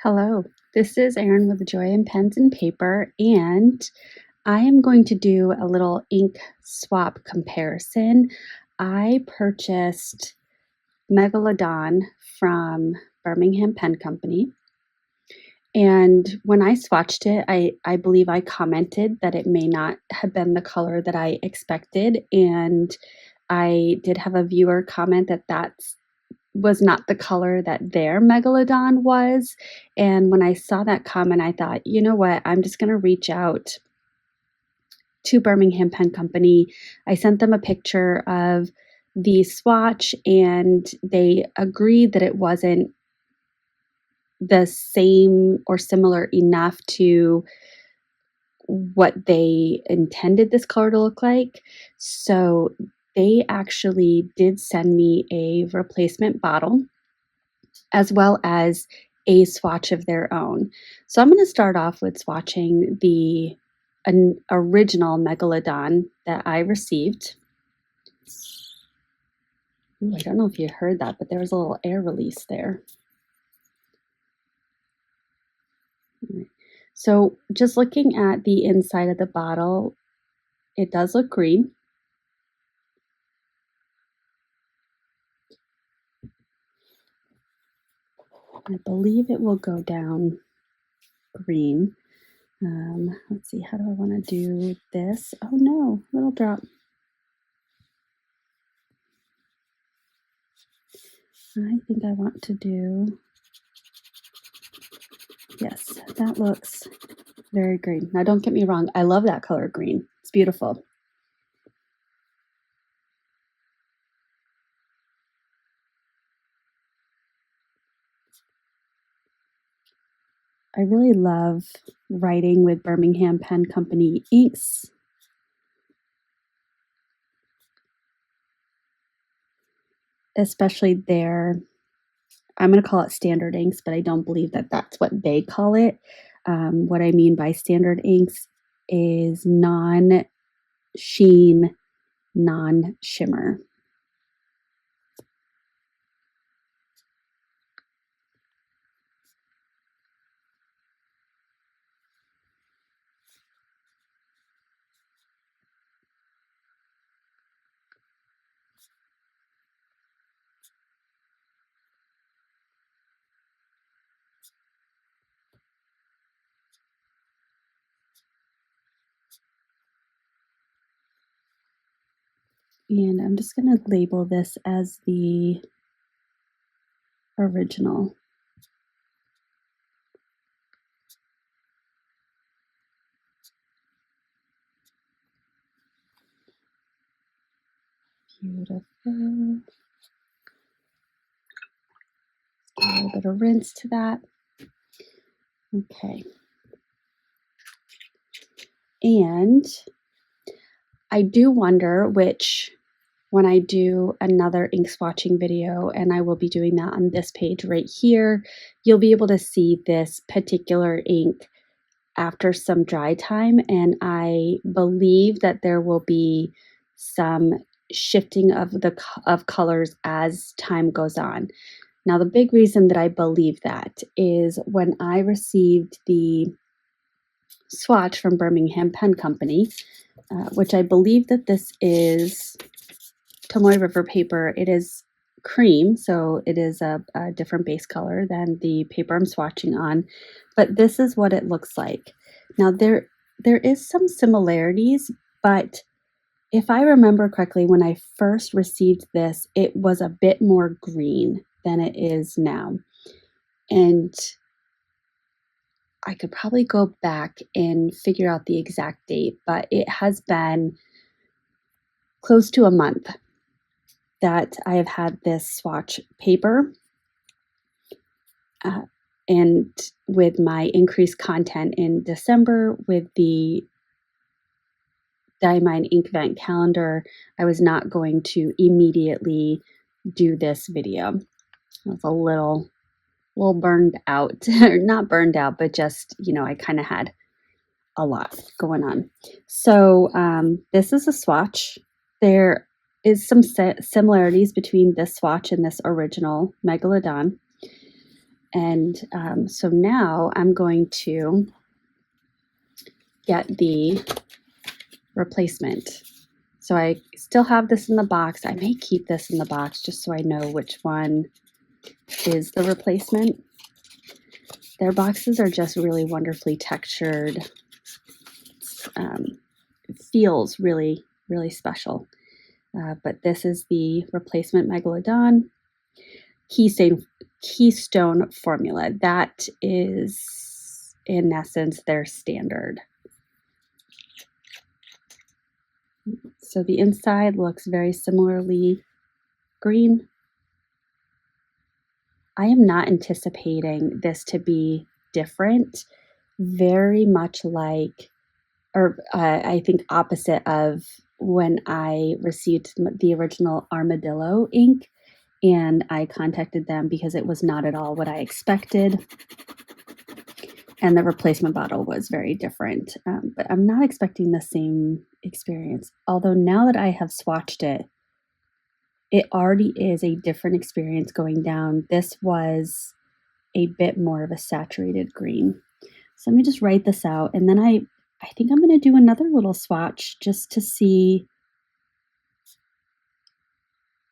Hello, this is Erin with Joy in Pens and Paper, and I am going to do a little ink swap comparison. I purchased Megalodon from Birmingham Pen Company, and when I swatched it, I believe I commented that it may not have been the color that I expected, and I did have a viewer comment that was not the color that their Megalodon was. And when I saw that comment, I thought, you know what, I'm just going to reach out to Birmingham Pen Company. I sent them a picture of the swatch, and they agreed that it wasn't the same or similar enough to what they intended this color to look like. So they actually did send me a replacement bottle as well as a swatch of their own. So I'm going to start off with swatching the original Megalodon that I received. Ooh, I don't know if you heard that, but there was a little air release there. So just looking at the inside of the bottle, it does look green. I believe it will go down green. Let's see, how do I want to do this? Oh no, little drop. I think I want to do, yes, that looks very green. Now don't get me wrong, I love that color green. It's beautiful. I really love writing with Birmingham Pen Company inks. Especially their, I'm going to call it standard inks, but I don't believe that that's what they call it. What I mean by standard inks is non-sheen, non-shimmer. And I'm just going to label this as the original. Beautiful. A little bit of rinse to that. Okay. And I do wonder which, when I do another ink swatching video, and I will be doing that on this page right here, you'll be able to see this particular ink after some dry time, and I believe that there will be some shifting of colors as time goes on. Now, the big reason that I believe that is when I received the swatch from Birmingham Pen Company, which I believe that this is Tomoe River paper. It is cream, so it is a different base color than the paper I'm swatching on, but this is what it looks like. Now there is some similarities, but if I remember correctly, when I first received this, it was a bit more green than it is now. And I could probably go back and figure out the exact date, but it has been close to a month that I have had this swatch paper. And with my increased content in December with the Diamine Ink Event calendar, I was not going to immediately do this video. I was a little burned out, or not burned out, but just, I kind of had a lot going on. So this is a swatch. There is some similarities between this swatch and this original Megalodon. And so now I'm going to get the replacement. So I still have this in the box. I may keep this in the box just so I know which one is the replacement. Their boxes are just really wonderfully textured. It feels really, really special. But this is the replacement Megalodon Keystone formula. That is, in essence, their standard. So the inside looks very similarly green. I am not anticipating this to be different, very much like, or I think opposite of when I received the original Armadillo ink and I contacted them because it was not at all what I expected. And the replacement bottle was very different, but I'm not expecting the same experience. Although now that I have swatched it, it already is a different experience going down. This was a bit more of a saturated green. So let me just write this out. And then I think I'm going to do another little swatch just to see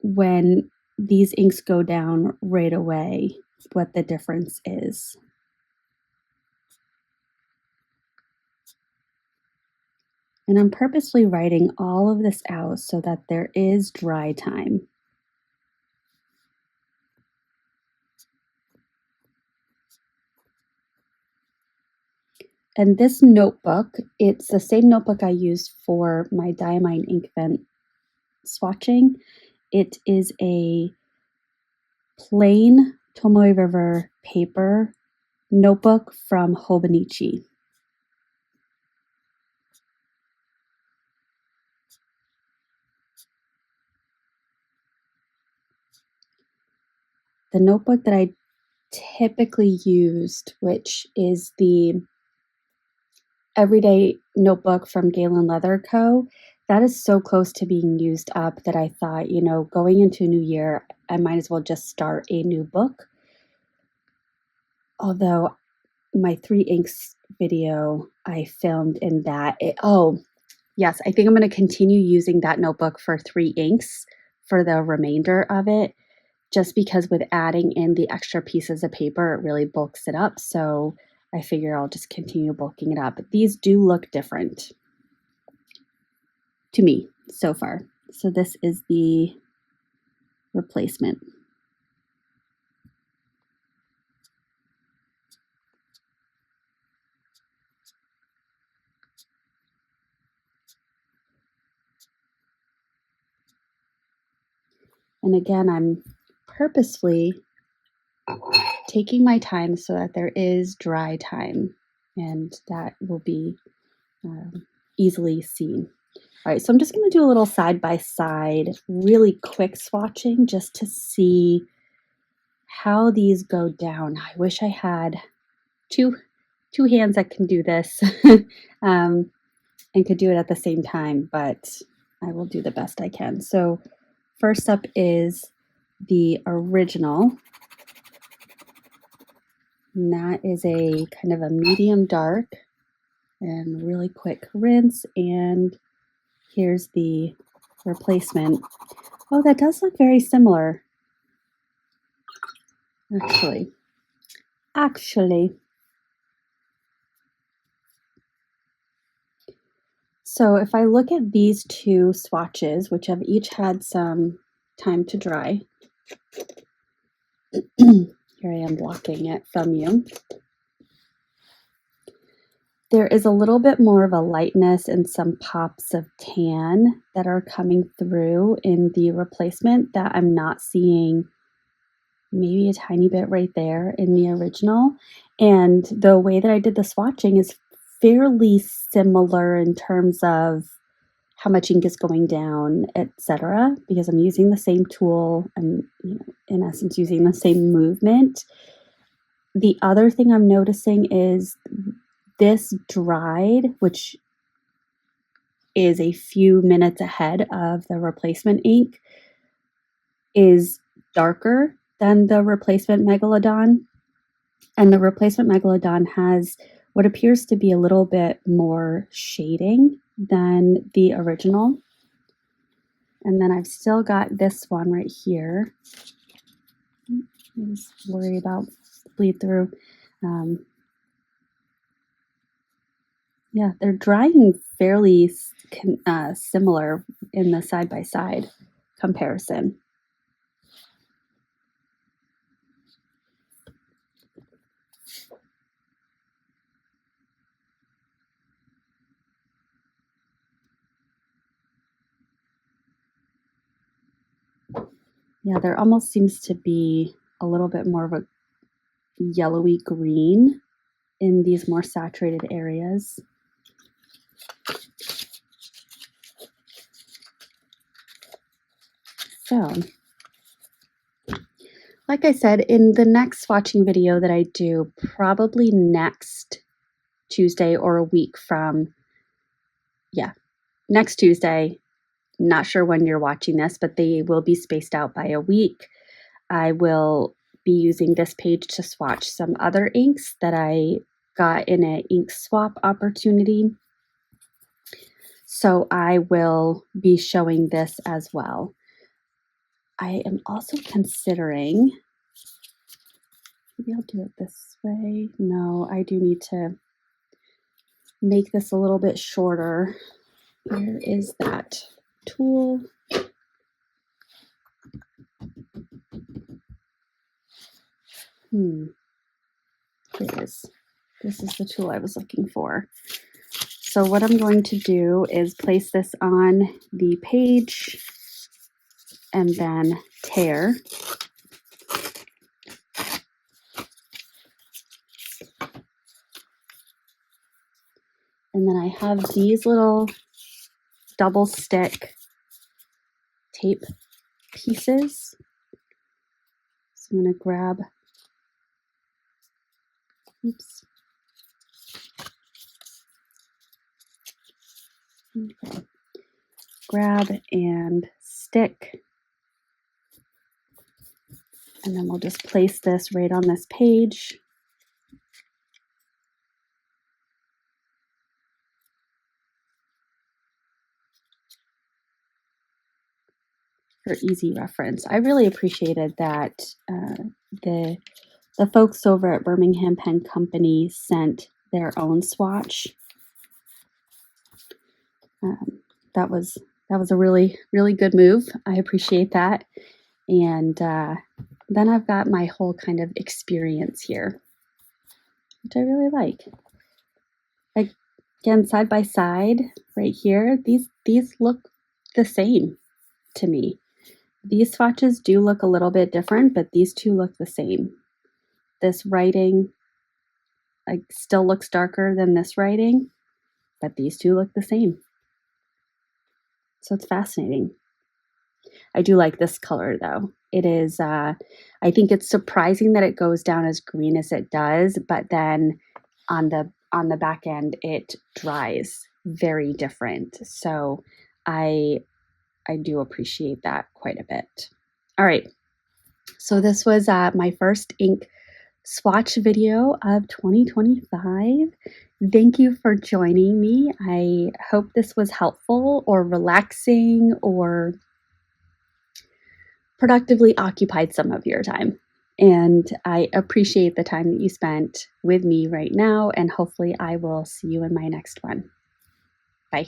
when these inks go down right away, what the difference is. And I'm purposely writing all of this out so that there is dry time. And this notebook, it's the same notebook I used for my Diamine Inkvent swatching. It is a plain Tomoe River paper notebook from Hobonichi. The notebook that I typically used, which is the Everyday Notebook from Galen Leather Co., that is so close to being used up that I thought, you know, going into a new year, I might as well just start a new book. Although my 3 inks video I filmed in that, oh, yes, I think I'm going to continue using that notebook for 3 inks for the remainder of it, just because with adding in the extra pieces of paper, it really bulks it up. So I figure I'll just continue bulking it up. But these do look different to me so far. So this is the replacement. And again, I'm purposefully taking my time so that there is dry time, and that will be easily seen. All right, so I'm just going to do a little side-by-side, really quick swatching just to see how these go down. I wish I had two hands that can do this and could do it at the same time, but I will do the best I can. So first up is the original. And that is a kind of a medium dark and really quick rinse. And here's the replacement. Oh, that does look very similar. Actually. So if I look at these 2 swatches, which have each had some time to dry, here I am blocking it from you. There is a little bit more of a lightness and some pops of tan that are coming through in the replacement that I'm not seeing maybe a tiny bit right there in the original. And the way that I did the swatching is fairly similar in terms of how much ink is going down, etc., because I'm using the same tool and, you know, in essence, using the same movement. The other thing I'm noticing is this dried, which is a few minutes ahead of the replacement ink, is darker than the replacement Megalodon. And the replacement Megalodon has what appears to be a little bit more shading than the original. And then I've still got this one right here. I just worry about bleed through. Yeah, they're drying fairly similar in the side-by-side comparison. Yeah, there almost seems to be a little bit more of a yellowy green in these more saturated areas. So, like I said, in the next swatching video that I do, probably next Tuesday or a week from, next Tuesday, not sure when you're watching this, but they will be spaced out by a week. I will be using this page to swatch some other inks that I got in an ink swap opportunity. So I will be showing this as well. I am also considering, maybe I'll do it this way. No, I do need to make this a little bit shorter. Where is that tool? Here it is. This is the tool I was looking for. So what I'm going to do is place this on the page and then tear. And then I have these little double stick tape pieces. So I'm going to grab, oops. Okay. Grab and stick. And then we'll just place this right on this page. For easy reference. I really appreciated that the folks over at Birmingham Pen Company sent their own swatch. That was a really, really good move. I appreciate that. And then I've got my whole kind of experience here, which I really like. Again, side by side right here, these look the same to me. These swatches do look a little bit different, but these two look the same. This writing still looks darker than this writing, but these two look the same. So it's fascinating. I do like this color though. It is, I think it's surprising that it goes down as green as it does, but then on the back end, it dries very different. So I do appreciate that quite a bit. All right. So this was my first ink swatch video of 2025. Thank you for joining me. I hope this was helpful or relaxing or productively occupied some of your time. And I appreciate the time that you spent with me right now, and hopefully I will see you in my next one. Bye.